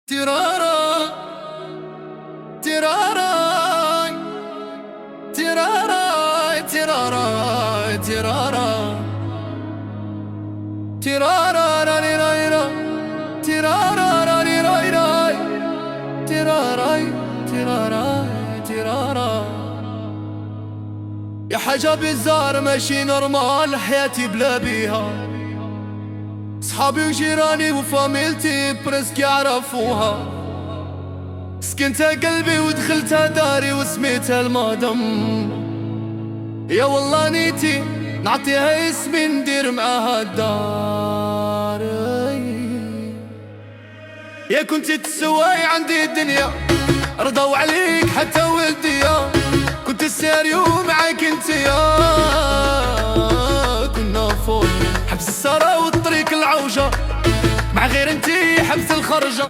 تيرارا تيراراي تيراراي تيراراي تيرارا تيرارا راريرايرا تيرارا راريرايراي تيراراي تيراراي تيرارا. يا حاجة بالزار ماشي نورمال حياتي بلا بيها، صحابي وجيراني وفاميلتي برسك يعرفوها. سكنتها قلبي ودخلتها داري وسميتها المادم. يا والله نيتي نعطيها اسمي ندير معاها الدار. يا كنتي تسواي عندي الدنيا رضاو عليك حتى ولدي، كنت السيريو معاك انت يا. كنا فوق حبس السارة والطريق العوجة، مع غير انتي حبس الخرجة.